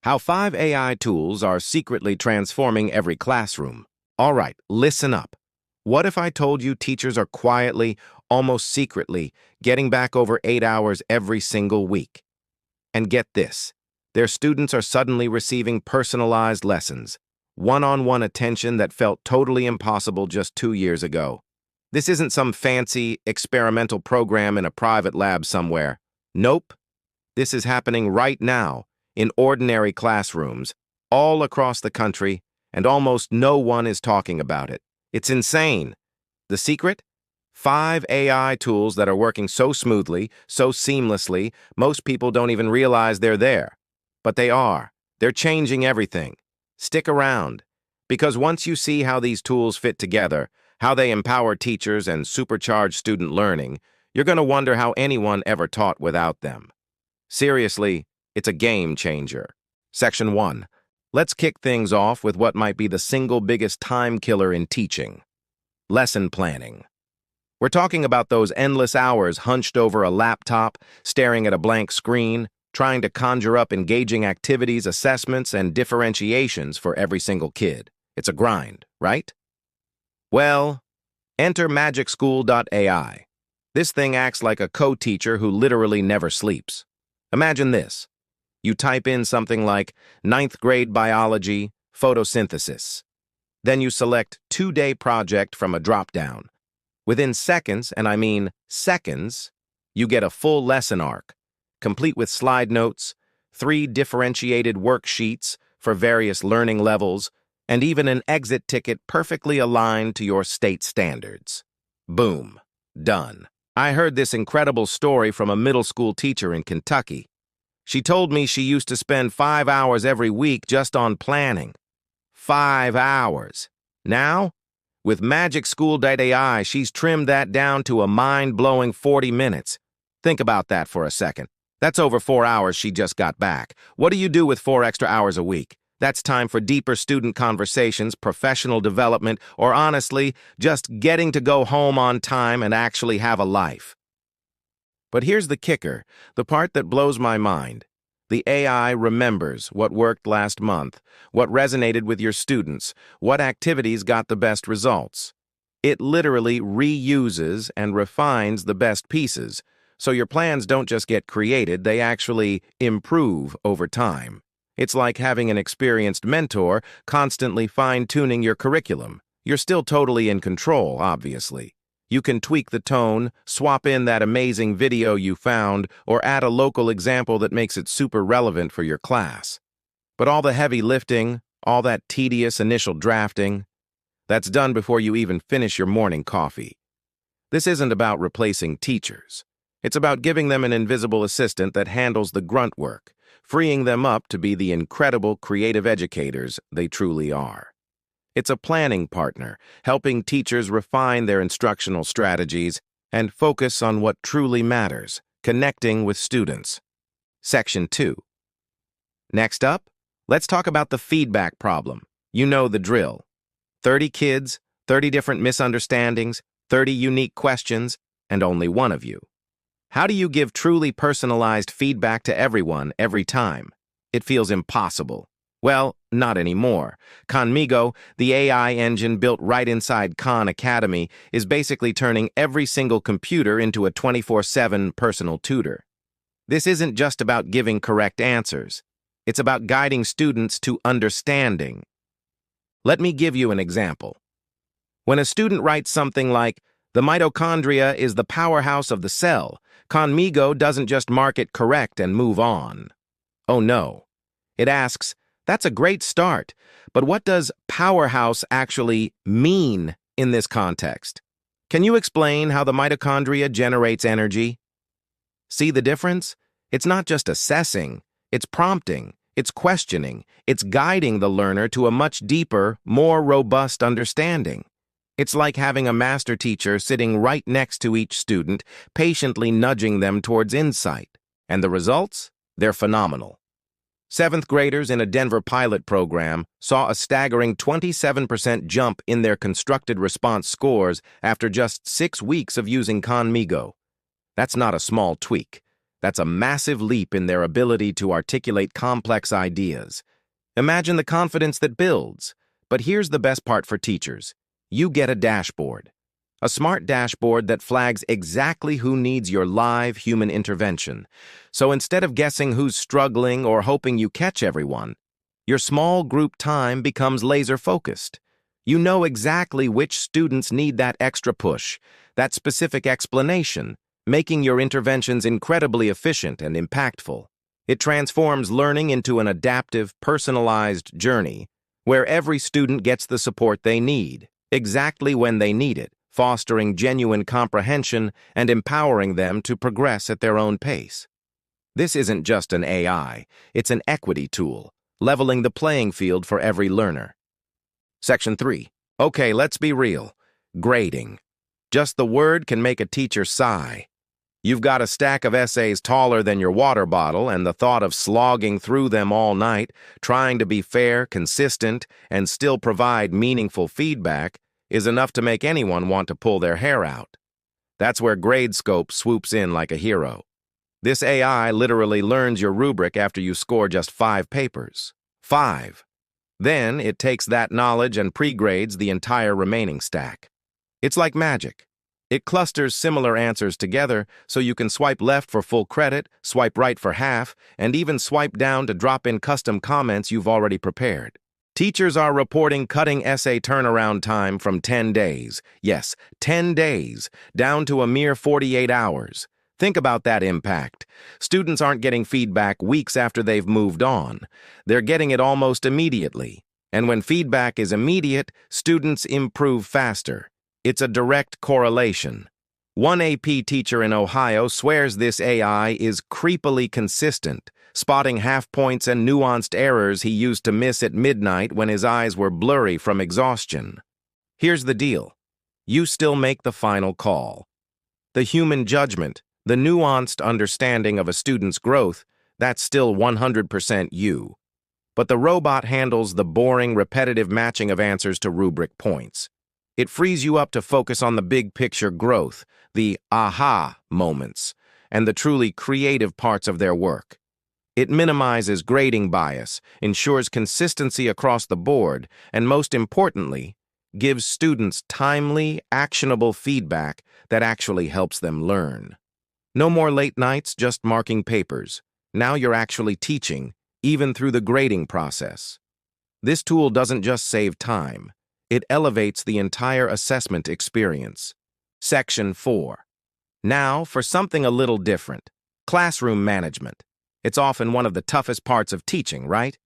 How 5 AI tools are secretly transforming every classroom. All right, listen up. What if I told you teachers are quietly, almost secretly, getting back over 8 hours every single week? And get this, their students are suddenly receiving personalized lessons, one-on-one attention that felt totally impossible just 2 years ago. This isn't some fancy, experimental program in a private lab somewhere. Nope. This is happening right now, in ordinary classrooms, all across the country, and almost no one is talking about it. It's insane. The secret? 5 AI tools that are working so smoothly, so seamlessly, most people don't even realize they're there. But they are. They're changing everything. Stick around, because once you see how these tools fit together, how they empower teachers and supercharge student learning, you're going to wonder how anyone ever taught without them. Seriously, it's a game changer. Section 1. Let's kick things off with what might be the single biggest time killer in teaching. Lesson planning. We're talking about those endless hours hunched over a laptop, staring at a blank screen, trying to conjure up engaging activities, assessments, and differentiations for every single kid. It's a grind, right? Well, enter MagicSchool.ai. This thing acts like a co-teacher who literally never sleeps. Imagine this. You type in something like 9th grade biology, photosynthesis. Then you select 2-day project from a drop-down. Within seconds, and I mean seconds, you get a full lesson arc, complete with slide notes, 3 differentiated worksheets for various learning levels, and even an exit ticket perfectly aligned to your state standards. Boom. Done. I heard this incredible story from a middle school teacher in Kentucky. She told me she used to spend 5 hours every week just on planning. 5 hours. Now, with MagicSchool.ai, she's trimmed that down to a mind-blowing 40 minutes. Think about that for a second. That's over 4 hours she just got back. What do you do with 4 extra hours a week? That's time for deeper student conversations, professional development, or honestly, just getting to go home on time and actually have a life. But here's the kicker, the part that blows my mind. The AI remembers what worked last month, what resonated with your students, what activities got the best results. It literally reuses and refines the best pieces, so your plans don't just get created, they actually improve over time. It's like having an experienced mentor constantly fine-tuning your curriculum. You're still totally in control, obviously. You can tweak the tone, swap in that amazing video you found, or add a local example that makes it super relevant for your class. But all the heavy lifting, all that tedious initial drafting, that's done before you even finish your morning coffee. This isn't about replacing teachers. It's about giving them an invisible assistant that handles the grunt work, freeing them up to be the incredible creative educators they truly are. It's a planning partner, helping teachers refine their instructional strategies and focus on what truly matters, connecting with students. Section 2. Next up, let's talk about the feedback problem. You know the drill. 30 kids, 30 different misunderstandings, 30 unique questions, and only one of you. How do you give truly personalized feedback to everyone every time? It feels impossible. Well, not anymore. Khanmigo, the AI engine built right inside Khan Academy, is basically turning every single computer into a 24/7 personal tutor. This isn't just about giving correct answers. It's about guiding students to understanding. Let me give you an example. When a student writes something like, "The mitochondria is the powerhouse of the cell," Khanmigo doesn't just mark it correct and move on. Oh no. It asks, "That's a great start, but what does powerhouse actually mean in this context? Can you explain how the mitochondria generates energy?" See the difference? It's not just assessing, it's prompting, it's questioning, it's guiding the learner to a much deeper, more robust understanding. It's like having a master teacher sitting right next to each student, patiently nudging them towards insight. And the results? They're phenomenal. 7th graders in a Denver pilot program saw a staggering 27% jump in their constructed response scores after just 6 weeks of using Khanmigo. That's not a small tweak. That's a massive leap in their ability to articulate complex ideas. Imagine the confidence that builds. But here's the best part for teachers. You get a dashboard. A smart dashboard that flags exactly who needs your live human intervention. So instead of guessing who's struggling or hoping you catch everyone, your small group time becomes laser-focused. You know exactly which students need that extra push, that specific explanation, making your interventions incredibly efficient and impactful. It transforms learning into an adaptive, personalized journey where every student gets the support they need, exactly when they need it, fostering genuine comprehension and empowering them to progress at their own pace. This isn't just an AI, it's an equity tool, leveling the playing field for every learner. Section 3. Okay, let's be real. Grading. Just the word can make a teacher sigh. You've got a stack of essays taller than your water bottle, and the thought of slogging through them all night, trying to be fair, consistent, and still provide meaningful feedback is enough to make anyone want to pull their hair out. That's where Gradescope swoops in like a hero. This AI literally learns your rubric after you score just 5 papers. 5. Then it takes that knowledge and pre-grades the entire remaining stack. It's like magic. It clusters similar answers together so you can swipe left for full credit, swipe right for half, and even swipe down to drop in custom comments you've already prepared. Teachers are reporting cutting essay turnaround time from 10 days, yes, 10 days, down to a mere 48 hours. Think about that impact. Students aren't getting feedback weeks after they've moved on. They're getting it almost immediately. And when feedback is immediate, students improve faster. It's a direct correlation. One AP teacher in Ohio swears this AI is creepily consistent, spotting half points and nuanced errors he used to miss at midnight when his eyes were blurry from exhaustion. Here's the deal. You still make the final call. The human judgment, the nuanced understanding of a student's growth, that's still 100% you. But the robot handles the boring, repetitive matching of answers to rubric points. It frees you up to focus on the big picture growth, the aha moments, and the truly creative parts of their work. It minimizes grading bias, ensures consistency across the board, and most importantly, gives students timely, actionable feedback that actually helps them learn. No more late nights just marking papers. Now you're actually teaching, even through the grading process. This tool doesn't just save time. It elevates the entire assessment experience. Section 4. Now for something a little different. Classroom management. It's often one of the toughest parts of teaching, right?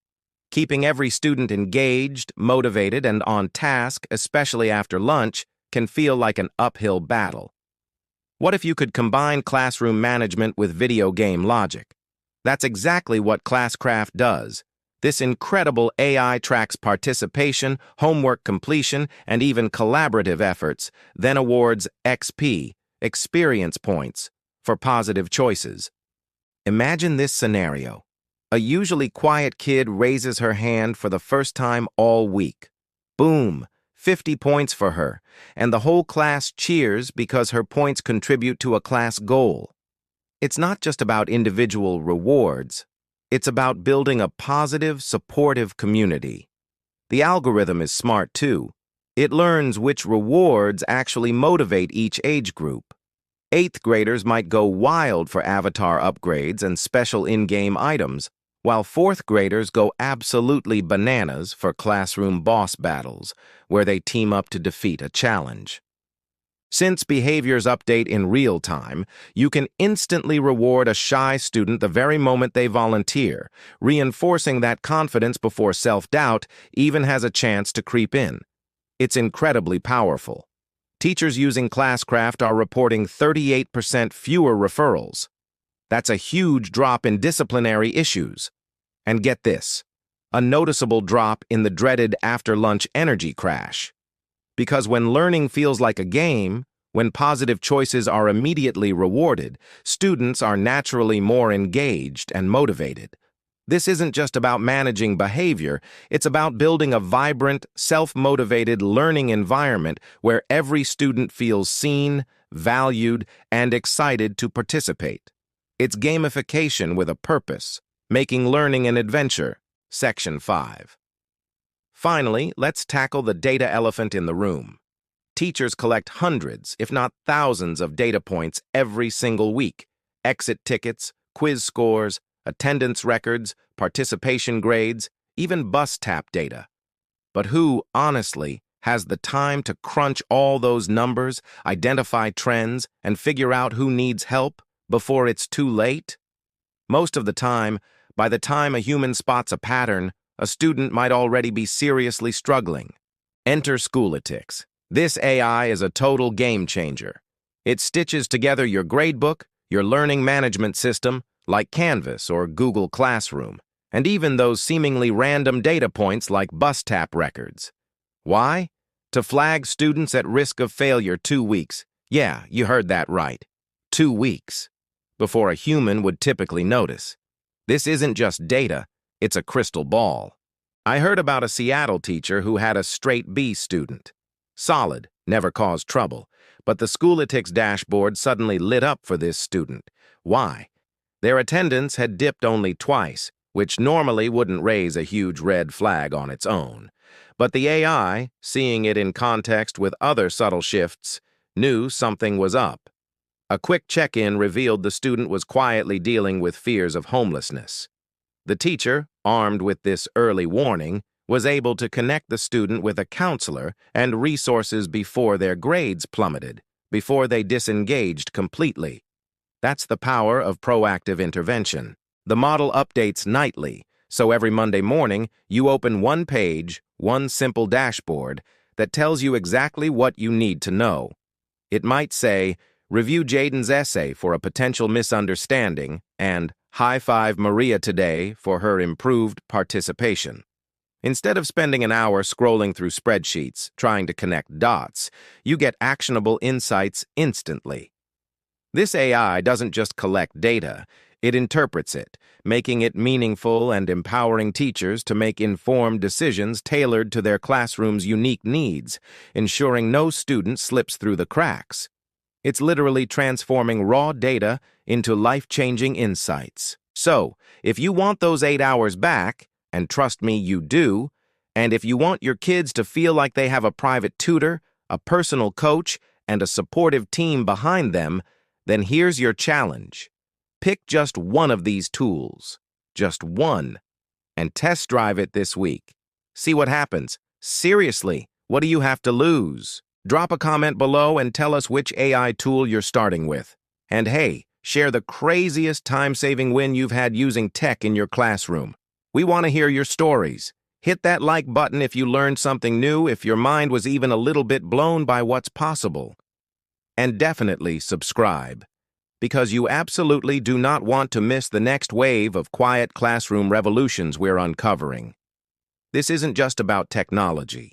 Keeping every student engaged, motivated, and on task, especially after lunch, can feel like an uphill battle. What if you could combine classroom management with video game logic? That's exactly what Classcraft does. This incredible AI tracks participation, homework completion, and even collaborative efforts, then awards XP, experience points, for positive choices. Imagine this scenario. A usually quiet kid raises her hand for the first time all week. Boom, 50 points for her, and the whole class cheers because her points contribute to a class goal. It's not just about individual rewards. It's about building a positive, supportive community. The algorithm is smart too. It learns which rewards actually motivate each age group. 8th graders might go wild for avatar upgrades and special in-game items, while 4th graders go absolutely bananas for classroom boss battles, where they team up to defeat a challenge. Since behaviors update in real time, you can instantly reward a shy student the very moment they volunteer, reinforcing that confidence before self-doubt even has a chance to creep in. It's incredibly powerful. Teachers using Classcraft are reporting 38% fewer referrals. That's a huge drop in disciplinary issues. And get this, a noticeable drop in the dreaded after-lunch energy crash. Because when learning feels like a game, when positive choices are immediately rewarded, students are naturally more engaged and motivated. This isn't just about managing behavior, it's about building a vibrant, self-motivated learning environment where every student feels seen, valued, and excited to participate. It's gamification with a purpose, making learning an adventure. Section 5. Finally, let's tackle the data elephant in the room. Teachers collect hundreds, if not thousands, of data points every single week. Exit tickets, quiz scores, attendance records, participation grades, even bus tap data. But who, honestly, has the time to crunch all those numbers, identify trends, and figure out who needs help before it's too late? Most of the time, by the time a human spots a pattern, a student might already be seriously struggling. Enter Schoolitics. This AI is a total game changer. It stitches together your gradebook, your learning management system, like Canvas or Google Classroom, and even those seemingly random data points like bus tap records. Why? To flag students at risk of failure 2 weeks. Yeah, you heard that right. 2 weeks. Before a human would typically notice. This isn't just data, it's a crystal ball. I heard about a Seattle teacher who had a straight B student. Solid, never caused trouble, but the Schoolitics dashboard suddenly lit up for this student. Why? Their attendance had dipped only twice, which normally wouldn't raise a huge red flag on its own. But the AI, seeing it in context with other subtle shifts, knew something was up. A quick check-in revealed the student was quietly dealing with fears of homelessness. The teacher, armed with this early warning, was able to connect the student with a counselor and resources before their grades plummeted, before they disengaged completely. That's the power of proactive intervention. The model updates nightly, so every Monday morning, you open one page, one simple dashboard that tells you exactly what you need to know. It might say, review Jaden's essay for a potential misunderstanding, and high-five Maria today for her improved participation. Instead of spending an hour scrolling through spreadsheets, trying to connect dots, you get actionable insights instantly. This AI doesn't just collect data, it interprets it, making it meaningful and empowering teachers to make informed decisions tailored to their classroom's unique needs, ensuring no student slips through the cracks. It's literally transforming raw data into life-changing insights. So, if you want those 8 hours back, and trust me, you do, and if you want your kids to feel like they have a private tutor, a personal coach, and a supportive team behind them, then here's your challenge. Pick just one of these tools, just one, and test drive it this week. See what happens. Seriously, what do you have to lose? Drop a comment below and tell us which AI tool you're starting with. And hey, share the craziest time-saving win you've had using tech in your classroom. We want to hear your stories. Hit that like button if you learned something new, if your mind was even a little bit blown by what's possible. And definitely subscribe, because you absolutely do not want to miss the next wave of quiet classroom revolutions we're uncovering. This isn't just about technology.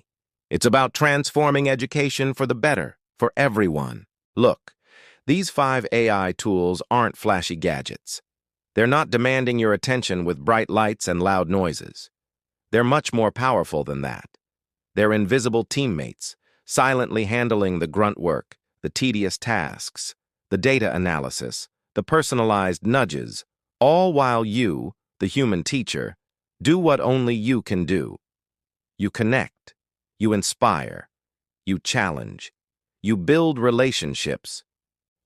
It's about transforming education for the better, for everyone. Look, these 5 AI tools aren't flashy gadgets. They're not demanding your attention with bright lights and loud noises. They're much more powerful than that. They're invisible teammates, silently handling the grunt work, the tedious tasks, the data analysis, the personalized nudges, all while you, the human teacher, do what only you can do. You connect, you inspire, you challenge, you build relationships.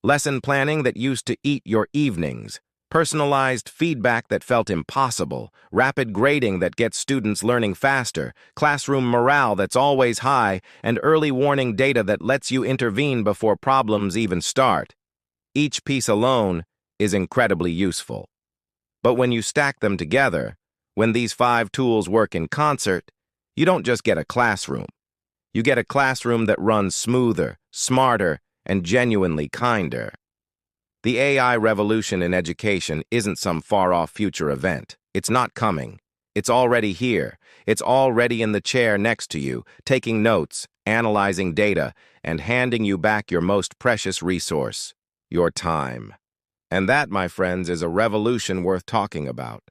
Lesson planning that used to eat your evenings, personalized feedback that felt impossible, rapid grading that gets students learning faster, classroom morale that's always high, and early warning data that lets you intervene before problems even start. Each piece alone is incredibly useful. But when you stack them together, when these 5 tools work in concert, you don't just get a classroom. You get a classroom that runs smoother, smarter, and genuinely kinder. The AI revolution in education isn't some far-off future event. It's not coming. It's already here. It's already in the chair next to you, taking notes, analyzing data, and handing you back your most precious resource, your time. And that, my friends, is a revolution worth talking about.